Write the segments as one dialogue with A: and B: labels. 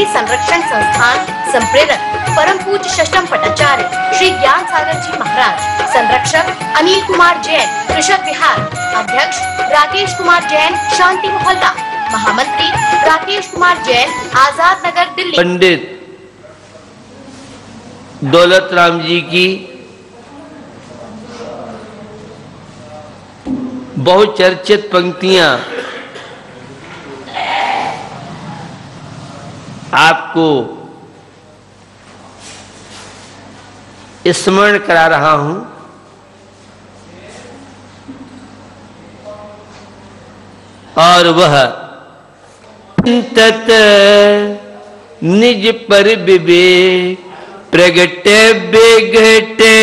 A: नदी संरक्षण संस्थान संप्रेरक परम पूज्य षष्ठम पटाचार्य श्री ज्ञान सागर जी महाराज, संरक्षक अनिल कुमार जैन, कृषक विहार, अध्यक्ष राकेश कुमार जैन, शांति मोहल्ला, महामंत्री राकेश कुमार जैन, आजाद नगर, दिल्ली।
B: पंडित दौलत राम जी की बहुचर्चित पंक्तियां आपको स्मरण करा रहा हूं। और वह तत निज पर विवेक प्रगटे बिघटे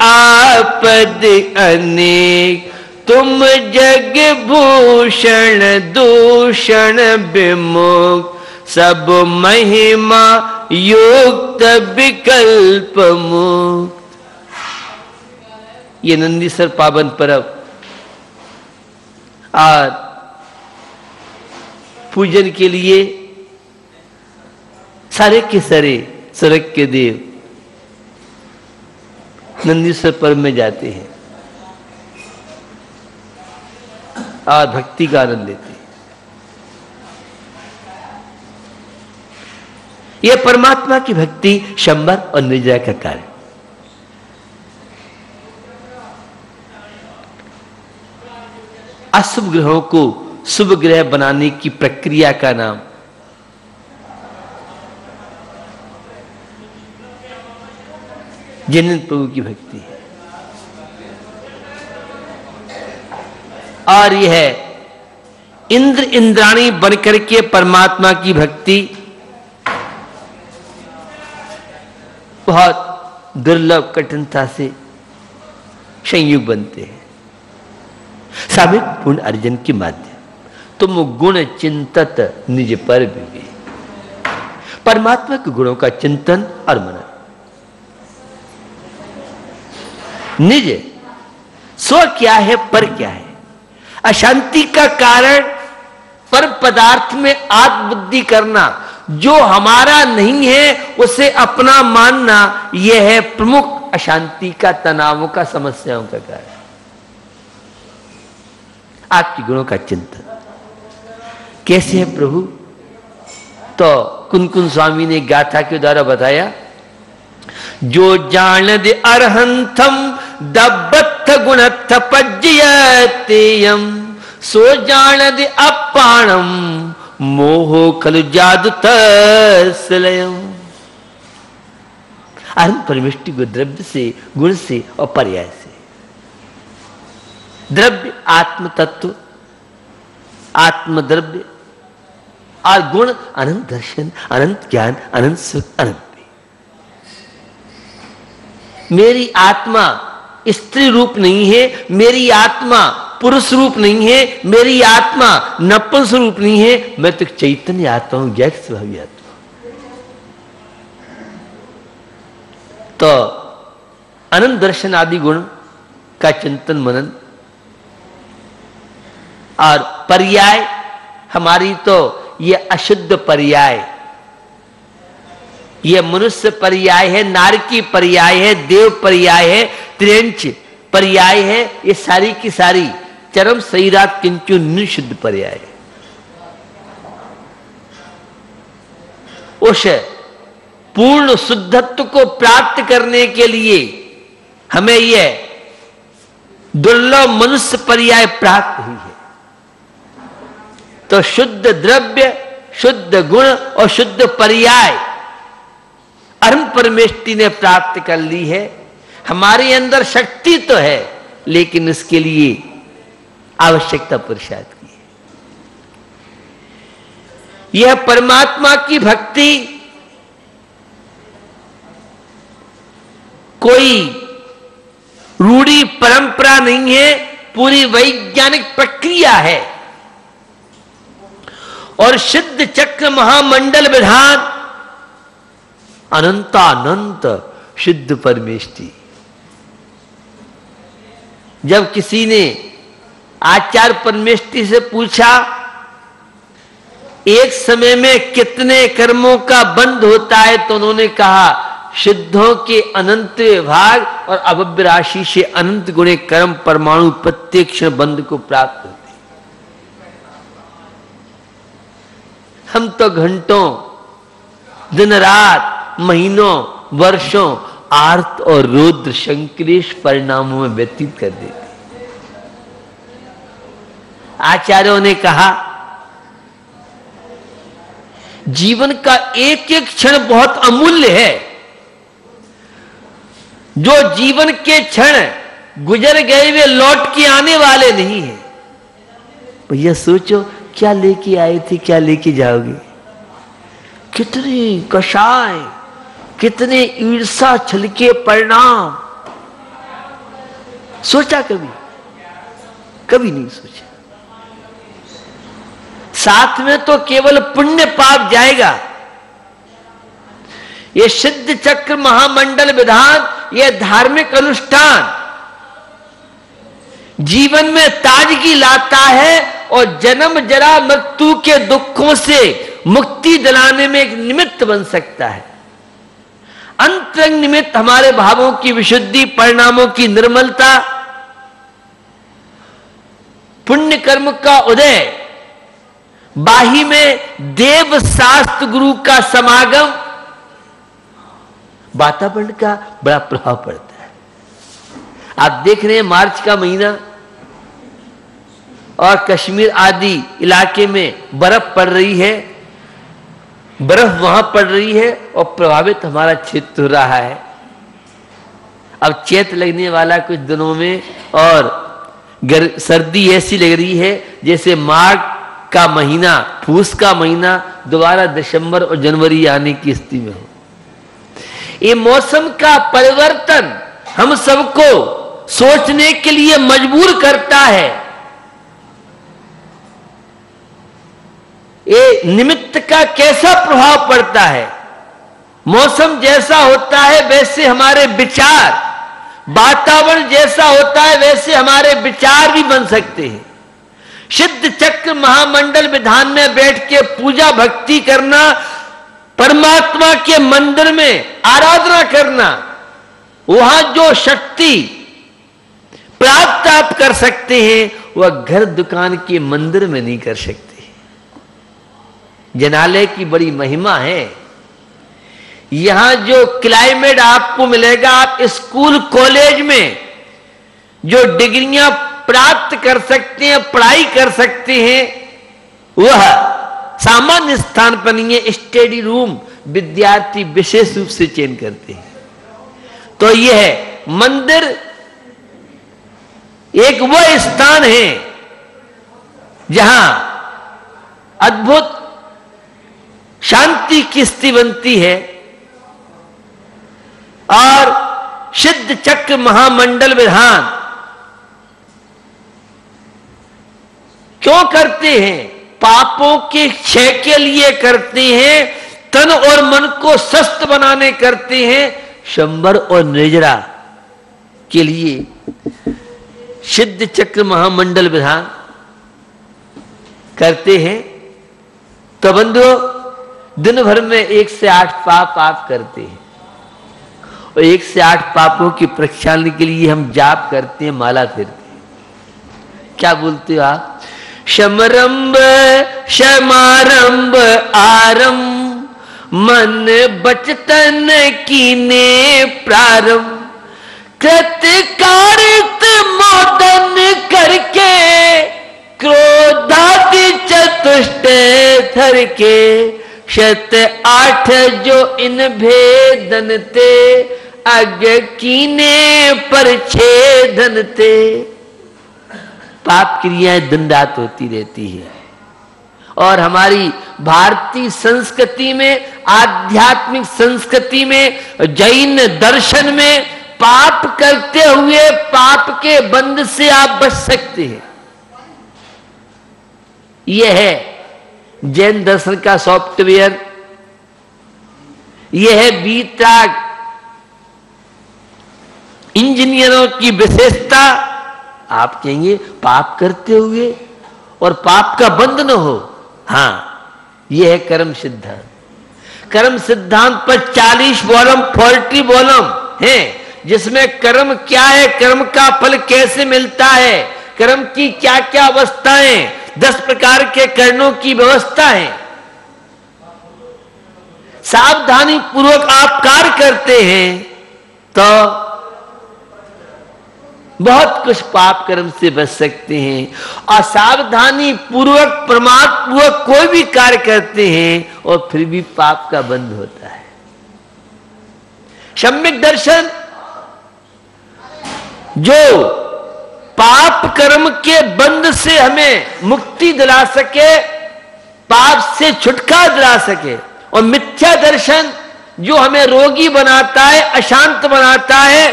B: आपद अनेक, तुम जग भूषण दूषण विमुख, सब महिमा युक्त विकल्प मुक्त। ये नंदीसर पावन पर्व और पूजन के लिए सारे के सारे स्वर्ग के देव नंदीश्वर पर्व में जाते हैं और भक्ति का आनंद लेते हैं। यह परमात्मा की भक्ति शंबर और निर्जरा का कार्य। अशुभ ग्रहों को शुभ ग्रह बनाने की प्रक्रिया का नाम जिन प्रभु की भक्ति है। और यह इंद्र इंद्राणी बनकर के परमात्मा की भक्ति बहुत दुर्लभ कठिनता से संयुक्त बनते हैं। साबित पूर्ण अर्जन के माध्यम तुम गुण चिंतत निज पर भी, परमात्मा के गुणों का चिंतन और मनन। निज स्व क्या है, पर क्या है। अशांति का कारण पर पदार्थ में आत्मबुद्धि करना, जो हमारा नहीं है उसे अपना मानना, यह है प्रमुख अशांति का, तनावों का, समस्याओं का कारण। आपके गुणों का चिंतन कैसे है प्रभु, तो कुनकुन स्वामी ने गाथा के द्वारा बताया। जो जान दे अरहंथम दब्बत्थ गुणत्थ पज्जयतेयम, सो जान दे अपाणम मोहो खलु जादु तस्लयम। अरहंत परमेष्टि को द्रव्य से, गुण से और पर्याय से। द्रव्य आत्म तत्व, आत्म द्रव्य, और गुण अनंत दर्शन, अनंत ज्ञान, अनंत सुख, अनंत। मेरी आत्मा स्त्री रूप नहीं है, मेरी आत्मा पुरुष रूप नहीं है, मेरी आत्मा नपुंसक रूप नहीं है, मैं तो चैतन्य आत्मा हूं, ज्ञान स्वभावी आत्मा। तो अनंत दर्शन आदि गुण का चिंतन मनन। और पर्याय हमारी तो ये अशुद्ध पर्याय, यह मनुष्य पर्याय है, नारकी पर्याय है, देव पर्याय है, त्रियंच पर्याय है, ये सारी की सारी चरम शरीरात किंचु निषिद्ध पर्याय है। उस पूर्ण शुद्धत्व को प्राप्त करने के लिए हमें यह दुर्लभ मनुष्य पर्याय प्राप्त हुई है। तो शुद्ध द्रव्य, शुद्ध गुण और शुद्ध पर्याय अरम परमेष्टि ने प्राप्त कर ली है। हमारे अंदर शक्ति तो है, लेकिन इसके लिए आवश्यकता पुरुषार्थ की है। यह परमात्मा की भक्ति कोई रूढ़ी परंपरा नहीं है, पूरी वैज्ञानिक प्रक्रिया है। और सिद्ध चक्र महामंडल विधान अनंतानंत सिद्ध परमेष्टि। जब किसी ने आचार्य परमेष्टि से पूछा, एक समय में कितने कर्मों का बंध होता है, तो उन्होंने कहा सिद्धों के अनंत विभाग और अभव्य राशि से अनंत गुणे कर्म परमाणु प्रत्येक क्षण बंध को प्राप्त होते। हम तो घंटों, दिन रात, महीनों, वर्षों आर्त और रुद्र संक्लेश परिणामों में व्यतीत कर देते। आचार्यों ने कहा जीवन का एक एक क्षण बहुत अमूल्य है। जो जीवन के क्षण गुजर गए वे लौट के आने वाले नहीं है। भैया सोचो, क्या लेके आए थे, क्या लेके जाओगे? कितने कषाय, कितने ईर्षा छल के परिणाम। सोचा कभी? कभी नहीं सोचा। साथ में तो केवल पुण्य पाप जाएगा। ये सिद्ध चक्र महामंडल विधान, ये धार्मिक अनुष्ठान जीवन में ताजगी लाता है और जन्म जरा मृत्यु के दुखों से मुक्ति दिलाने में एक निमित्त बन सकता है। अंतरंग निमित्त हमारे भावों की विशुद्धि, परिणामों की निर्मलता, पुण्य कर्म का उदय, बाही में देव शास्त्र गुरु का समागम, वातावरण का बड़ा प्रभाव पड़ता है। आप देख रहे हैं मार्च का महीना और कश्मीर आदि इलाके में बर्फ पड़ रही है, बर्फ वहां पड़ रही है और प्रभावित हमारा क्षेत्र हो रहा है। अब चैत लगने वाला कुछ दिनों में और सर्दी ऐसी लग रही है जैसे माघ का महीना, फूस का महीना दोबारा दिसंबर और जनवरी आने की स्थिति में हो। ये मौसम का परिवर्तन हम सबको सोचने के लिए मजबूर करता है। ये निमित्त का कैसा प्रभाव पड़ता है? मौसम जैसा होता है वैसे हमारे विचार, वातावरण जैसा होता है वैसे हमारे विचार भी बन सकते हैं। सिद्ध चक्र महामंडल विधान में बैठ के पूजा भक्ति करना, परमात्मा के मंदिर में आराधना करना, वहां जो शक्ति प्राप्त आप कर सकते हैं वह घर दुकान के मंदिर में नहीं कर सकते। जनालय की बड़ी महिमा है। यहां जो क्लाइमेट आपको मिलेगा, आप स्कूल कॉलेज में जो डिग्रियां प्राप्त कर सकते हैं, पढ़ाई कर सकते हैं, वह सामान्य स्थान पर नहीं है। स्टडी रूम विद्यार्थी विशेष रूप से चयन करते हैं। तो यह मंदिर एक वह स्थान है जहां अद्भुत शांति की स्थिति बनती है। और सिद्ध चक्र महामंडल विधान क्यों करते हैं? पापों के क्षय के लिए करते हैं, तन और मन को स्वस्थ बनाने करते हैं, शंबर और निर्जरा के लिए सिद्ध चक्र महामंडल विधान करते हैं। तो बंधुओं, दिन भर में 1 से 8 पाप आप करते हैं और 1 से 8 पापों की प्रक्षालने के लिए हम जाप करते हैं, माला फेरते हैं। क्या बोलते हो आप? शमरंभ शमारंभ आरंभ, मन बचतन कीने प्रारंभ, कृतकारित मोदन करके, क्रोधादि चतुष्ट धर के, शत 8 जो इन भेदन ते, अग कीने पर छेदन ते। पाप क्रियाएं दिन रात होती रहती है। और हमारी भारतीय संस्कृति में, आध्यात्मिक संस्कृति में, जैन दर्शन में पाप करते हुए पाप के बंध से आप बच सकते हैं। यह है जैन दर्शन का सॉफ्टवेयर, यह है बीतराग इंजीनियरों की विशेषता। आप कहेंगे पाप करते हुए और पाप का बंध न हो। हां, यह है कर्म सिद्धांत। कर्म सिद्धांत पर 40 वॉल्यूम 40 वॉल्यूम है, जिसमें कर्म क्या है, कर्म का फल कैसे मिलता है, कर्म की क्या क्या अवस्थाएं, 10 प्रकार के कर्णों की व्यवस्था है। सावधानी पूर्वक आप कार्य करते हैं तो बहुत कुछ पाप कर्म से बच सकते हैं। असावधानी पूर्वक प्रमाद पूर्वक कोई भी कार्य करते हैं और फिर भी पाप का बंध होता है। सम्यक दर्शन जो पाप कर्म के बंध से हमें मुक्ति दिला सके, पाप से छुटकारा दिला सके, और मिथ्या दर्शन जो हमें रोगी बनाता है, अशांत बनाता है,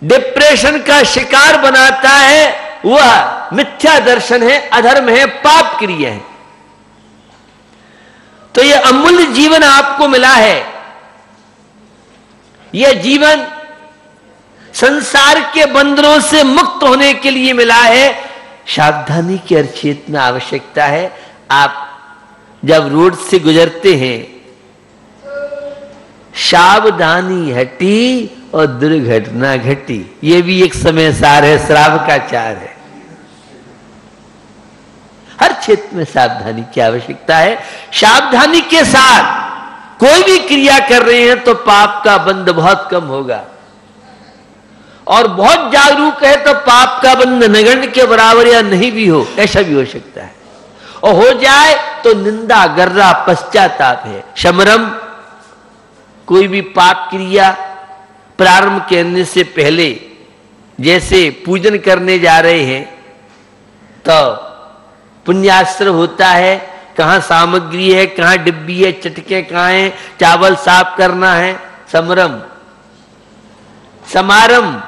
B: डिप्रेशन का शिकार बनाता है, वह मिथ्या दर्शन है, अधर्म है, पाप क्रिया है। तो यह अमूल्य जीवन आपको मिला है। यह जीवन संसार के बंधनों से मुक्त होने के लिए मिला है। सावधानी की हर क्षेत्र में आवश्यकता है। आप जब रोड से गुजरते हैं, सावधानी हटी और दुर्घटना घटी, यह भी एक समय सार है, श्राव का चार है। हर क्षेत्र में सावधानी की आवश्यकता है। सावधानी के साथ कोई भी क्रिया कर रहे हैं तो पाप का बंध बहुत कम होगा, और बहुत जागरूक है तो पाप का बंध नगण्य के बराबर या नहीं भी हो, ऐसा भी हो सकता है। और हो जाए तो निंदा, गर्रा, पश्चाताप है। शमरम, कोई भी पाप क्रिया प्रारंभ करने से पहले, जैसे पूजन करने जा रहे हैं तो पुण्यास्त्र होता है, कहां सामग्री है, कहां डिब्बी है, चटके कहां है, चावल साफ करना है। समरम, समारंभ,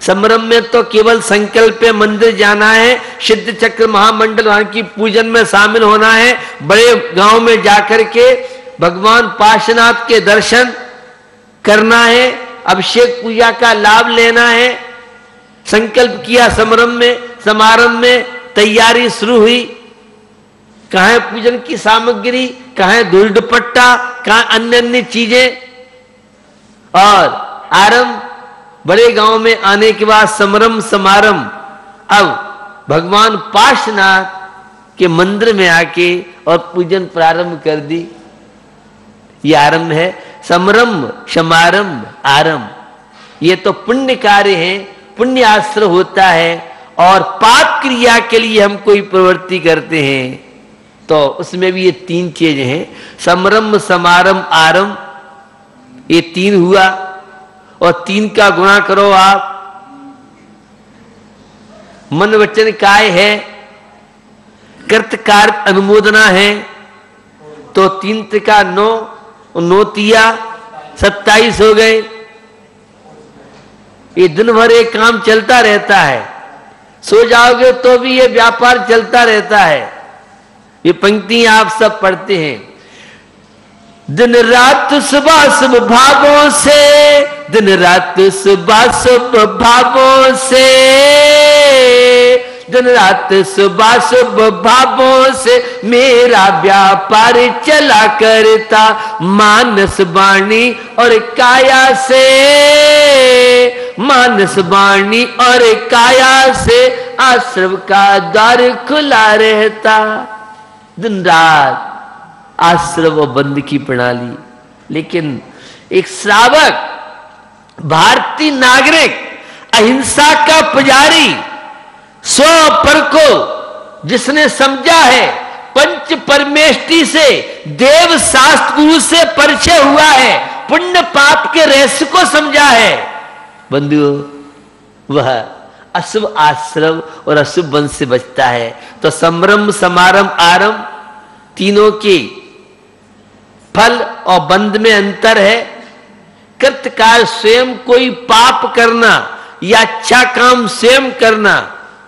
B: समरम में तो केवल संकल्प पे मंदिर जाना है, सिद्ध चक्र महामंडल वहां की पूजन में शामिल होना है, बड़े गांव में जाकर के भगवान पार्श्वनाथ के दर्शन करना है, अभिषेक पूजा का लाभ लेना है। संकल्प किया समरम में, समारंभ में तैयारी शुरू हुई, कहां है पूजन की सामग्री, कहां है धूल दुपट्टा, कहां अन्य अन्य चीजें, और आरंभ बड़े गांव में आने के बाद समरम समारंभ। अब भगवान पार्श्वनाथ के मंदिर में आके और पूजन प्रारंभ कर दी। यह आरंभ है। समरंभ, समारंभ, आरंभ, ये तो पुण्य कार्य है, पुण्य आश्रय होता है। और पाप क्रिया के लिए हम कोई प्रवृत्ति करते हैं तो उसमें भी ये 3 चीजें हैं, समरंभ, समारंभ, आरंभ, ये 3 हुआ। और 3 का गुणा करो आप, मन वचन काय है, कृतकार अनुमोदना है, तो 3 का 9, 9 तिया 27 हो गए। ये दिन भर एक काम चलता रहता है, सो जाओगे तो भी ये व्यापार चलता रहता है। ये पंक्ति आप सब पढ़ते हैं, दिन रात सुबह शुभ भावों से, दिन रात सुबह शुभ भावों से, दिन रात सुबह शुभ भावों से मेरा व्यापार चला करता, मानस वाणी और काया से, मानस वाणी और काया से आश्रम का द्वार खुला रहता। दिन रात आश्रम बंद की प्रणाली। लेकिन एक श्रावक, भारतीय नागरिक, अहिंसा का पुजारी, स्व पर को जिसने समझा है, पंच परमेष्टि से, देव शास्त्र गुरु से परिचय हुआ है, पुण्य पाप के रहस्य को समझा है, बंधुओं, वह अशुभ आश्रम और अशुभ वंश से बचता है। तो संरंभ, समारंभ, आरंभ, तीनों के फल और बंध में अंतर है। कृतकाल स्वयं कोई पाप करना या अच्छा काम स्वयं करना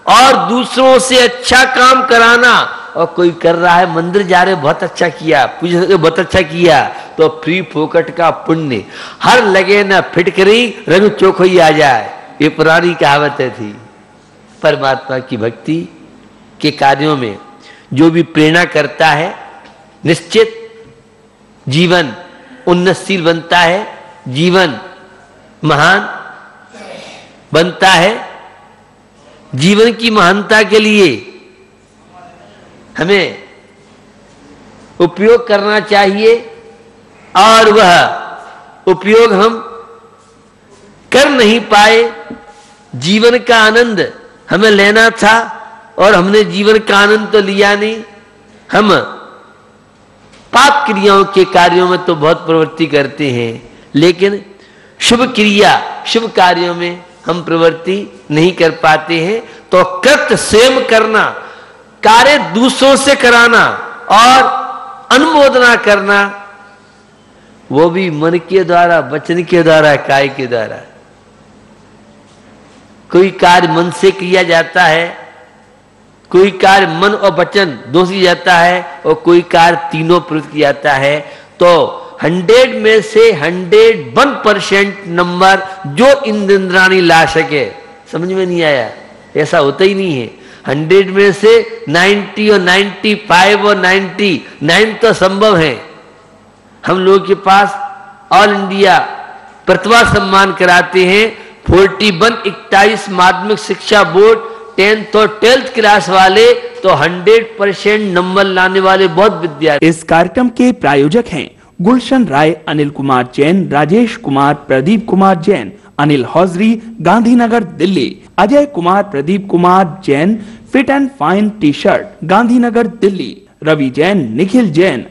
B: और दूसरों से अच्छा काम कराना, और कोई कर रहा है, मंदिर जा रहे, बहुत अच्छा किया, पूजा बहुत अच्छा किया, तो फ्री फोकट का पुण्य, हर लगे ना फिटकरी रंग चोखोई आ जाए, ये पुरानी कहावत थी। परमात्मा की भक्ति के कार्यों में जो भी प्रेरणा करता है निश्चित जीवन उन्नतशील बनता है, जीवन महान बनता है। जीवन की महानता के लिए हमें उपयोग करना चाहिए और वह उपयोग हम कर नहीं पाए। जीवन का आनंद हमें लेना था और हमने जीवन का आनंद तो लिया नहीं। हम पाप क्रियाओं के कार्यों में तो बहुत प्रवृत्ति करते हैं, लेकिन शुभ क्रिया शुभ कार्यों में हम प्रवृत्ति नहीं कर पाते हैं। तो कृत्य स्वयं करना, कार्य दूसरों से कराना और अनुमोदना करना, वो भी मन के द्वारा, वचन के द्वारा, काय के द्वारा। कोई कार्य मन से किया जाता है, कोई कार्य मन और वचन दोनों से किया जाता है, और कोई कार्य तीनों प्रवृत्ति किया जाता है। तो 100 में से 101% नंबर जो इंद्राणी ला सके, समझ में नहीं आया? ऐसा होता ही नहीं है। 100 में से 90 और 95 और 99 तो संभव है। हम लोगों के पास ऑल इंडिया प्रतिभा सम्मान कराते हैं। 41 माध्यमिक शिक्षा बोर्ड 10th और 12th क्लास वाले तो 100% नंबर लाने वाले बहुत विद्यार्थी।
C: इस कार्यक्रम के प्रायोजक हैं Gulshan Rai, Anil Kumar Jain, Rajesh Kumar, Pradeep Kumar Jain, Anil hosiery, Gandhinagar Delhi, Ajay Kumar, Pradeep Kumar Jain, fit and fine T shirt, Gandhinagar Delhi, Ravi Jain, Nikhil Jain.